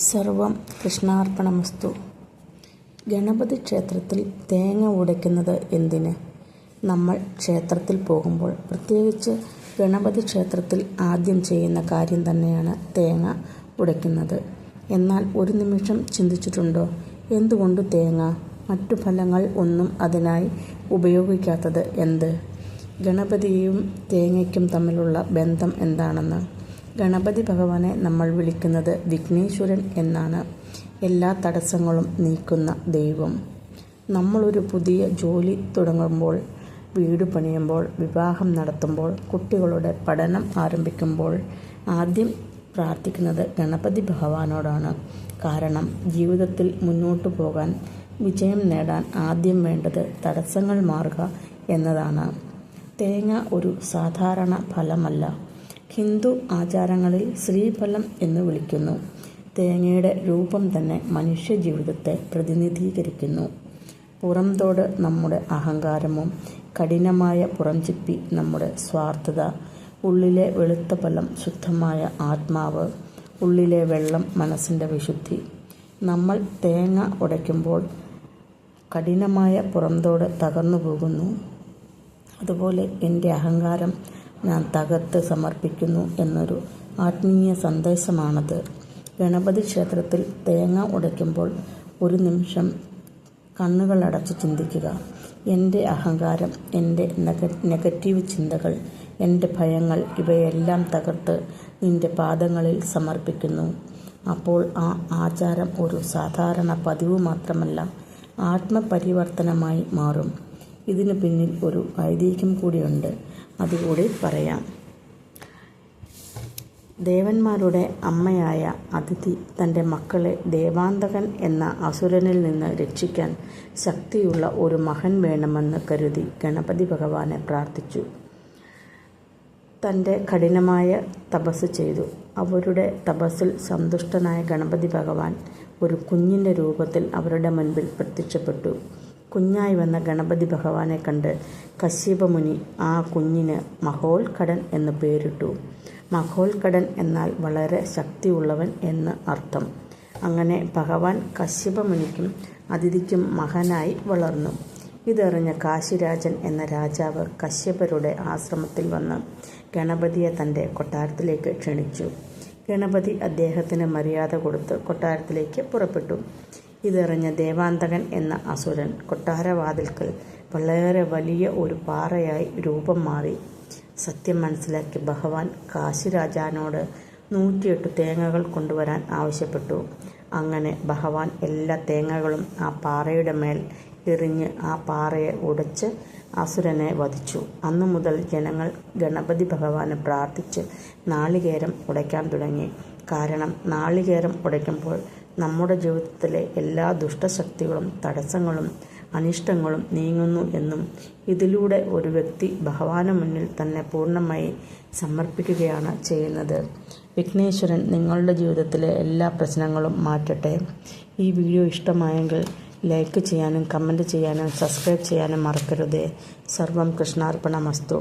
സർവം കൃഷ്ണാർപ്പണമസ്തു. ഗണപതി ക്ഷേത്രത്തിൽ തേങ്ങ ഉടയ്ക്കുന്നത് എന്തിന്? നമ്മൾ ക്ഷേത്രത്തിൽ പോകുമ്പോൾ, പ്രത്യേകിച്ച് ഗണപതി ക്ഷേത്രത്തിൽ ആദ്യം ചെയ്യുന്ന കാര്യം തന്നെയാണ് തേങ്ങ ഉടയ്ക്കുന്നത്. എന്നാൽ ഒരു നിമിഷം ചിന്തിച്ചിട്ടുണ്ടോ, എന്തുകൊണ്ട് തേങ്ങ? മറ്റു ഫലങ്ങൾ ഒന്നും അതിനായി ഉപയോഗിക്കാത്തത് എന്ത്? ഗണപതിയും തേങ്ങയ്ക്കും തമ്മിലുള്ള ബന്ധം എന്താണെന്ന്? ഗണപതി ഭഗവാനെ നമ്മൾ വിളിക്കുന്നത് വിഘ്നേശ്വരൻ എന്നാണ്. എല്ലാ തടസ്സങ്ങളും നീക്കുന്ന ദൈവം. നമ്മളൊരു പുതിയ ജോലി തുടങ്ങുമ്പോൾ, വീട് പണിയുമ്പോൾ, വിവാഹം നടത്തുമ്പോൾ, കുട്ടികളുടെ പഠനം ആരംഭിക്കുമ്പോൾ ആദ്യം പ്രാർത്ഥിക്കുന്നത് ഗണപതി ഭഗവാനോടാണ്. കാരണം ജീവിതത്തിൽ മുന്നോട്ടു പോകാൻ, വിജയം നേടാൻ ആദ്യം വേണ്ടത് തടസ്സങ്ങൾ മാറുക എന്നതാണ്. തേങ്ങ ഒരു സാധാരണ ഫലമല്ല. ഹിന്ദു ആചാരങ്ങളിൽ ശ്രീഫലം എന്ന് വിളിക്കുന്നു. തേങ്ങയുടെ രൂപം തന്നെ മനുഷ്യ ജീവിതത്തെ പ്രതിനിധീകരിക്കുന്നു. പുറംതോട് നമ്മുടെ അഹങ്കാരവും, കഠിനമായ പുറംചിപ്പി നമ്മുടെ സ്വാർത്ഥത, ഉള്ളിലെ വെളുത്ത ഫലം ശുദ്ധമായ ആത്മാവ്, ഉള്ളിലെ വെള്ളം മനസ്സിൻ്റെ വിശുദ്ധി. നമ്മൾ തേങ്ങ ഉടയ്ക്കുമ്പോൾ കഠിനമായ പുറംതോട് തകർന്നു പോകുന്നു. അതുപോലെ എൻ്റെ അഹങ്കാരം ഞാൻ തകർത്ത് സമർപ്പിക്കുന്നു എന്നൊരു ആത്മീയ സന്ദേശമാണത്. ഗണപതി ക്ഷേത്രത്തിൽ തേങ്ങ ഉടയ്ക്കുമ്പോൾ ഒരു നിമിഷം കണ്ണുകളടച്ച് ചിന്തിക്കുക. എൻ്റെ അഹങ്കാരം, എൻ്റെ നെഗറ്റീവ് ചിന്തകൾ, എൻ്റെ ഭയങ്ങൾ, ഇവയെല്ലാം തകർത്ത് നിൻ്റെ പാദങ്ങളിൽ സമർപ്പിക്കുന്നു. അപ്പോൾ ആ ആചാരം ഒരു സാധാരണ പതിവ് മാത്രമല്ല, ആത്മപരിവർത്തനമായി മാറും. ഇതിനു പിന്നിൽ ഒരു ഐതിഹ്യം കൂടിയുണ്ട്, അതുകൂടി പറയാം. ദേവന്മാരുടെ അമ്മയായ അദിതി തൻ്റെ മക്കളെ ദേവാന്തകൻ എന്ന അസുരനിൽ നിന്ന് രക്ഷിക്കാൻ ശക്തിയുള്ള ഒരു മകൻ വേണമെന്ന് കരുതി ഗണപതി ഭഗവാനെ പ്രാർത്ഥിച്ചു. തൻ്റെ കഠിനമായ തപസ് ചെയ്തു. അവരുടെ തപസ്സിൽ സന്തുഷ്ടനായ ഗണപതി ഭഗവാൻ ഒരു കുഞ്ഞിൻ്റെ രൂപത്തിൽ അവരുടെ മുൻപിൽ പ്രത്യക്ഷപ്പെട്ടു. കുഞ്ഞായി വന്ന ഗണപതി ഭഗവാനെ കണ്ട് കശ്യപമുനി ആ കുഞ്ഞിന് മഹോൽക്കടൻ എന്ന് പേരിട്ടു. മഹോൽക്കടൻ എന്നാൽ വളരെ ശക്തിയുള്ളവൻ എന്ന് അർത്ഥം. അങ്ങനെ ഭഗവാൻ കശ്യപമുനിക്കും അദിതിക്കും മകനായി വളർന്നു. ഇതറിഞ്ഞ കാശിരാജൻ എന്ന രാജാവ് കശ്യപരുടെ ആശ്രമത്തിൽ വന്ന് ഗണപതിയെ തൻ്റെ കൊട്ടാരത്തിലേക്ക് ക്ഷണിച്ചു. ഗണപതി അദ്ദേഹത്തിന് മര്യാദ കൊടുത്ത് കൊട്ടാരത്തിലേക്ക് പുറപ്പെട്ടു. ഇതറിഞ്ഞ ദേവാന്തകൻ എന്ന അസുരൻ കൊട്ടാരവാതിൽക്കൽ വളരെ വലിയ ഒരു പാറയായി രൂപം മാറി. സത്യം മനസ്സിലാക്കി ഭഗവാൻ കാശിരാജാനോട് 108 തേങ്ങകൾ കൊണ്ടുവരാൻ ആവശ്യപ്പെട്ടു. അങ്ങനെ ഭഗവാൻ എല്ലാ തേങ്ങകളും ആ പാറയുടെ മേൽ എറിഞ്ഞ് ആ പാറയെ ഉടച്ച് അസുരനെ വധിച്ചു. അന്നു മുതൽ ജനങ്ങൾ ഗണപതി ഭഗവാനെ പ്രാർത്ഥിച്ച് നാളികേരം ഉടയ്ക്കാൻ തുടങ്ങി. കാരണം നാളികേരം ഉടയ്ക്കുമ്പോൾ നമ്മുടെ ജീവിതത്തിലെ എല്ലാ ദുഷ്ടശക്തികളും, തടസ്സങ്ങളും, അനിഷ്ടങ്ങളും നീങ്ങുന്നു എന്നും ഇതിലൂടെ ഒരു വ്യക്തി ഭഗവാന് മുന്നിൽ തന്നെ പൂർണ്ണമായി സമർപ്പിക്കുകയാണ് ചെയ്യുന്നത്. വിഘ്നേശ്വരൻ നിങ്ങളുടെ ജീവിതത്തിലെ എല്ലാ പ്രശ്നങ്ങളും മാറ്റട്ടെ. ഈ വീഡിയോ ഇഷ്ടമായെങ്കിൽ ലൈക്ക് ചെയ്യാനും കമൻറ്റ് ചെയ്യാനും സബ്സ്ക്രൈബ് ചെയ്യാനും മറക്കരുതേ. സർവം കൃഷ്ണാർപ്പണമസ്തു.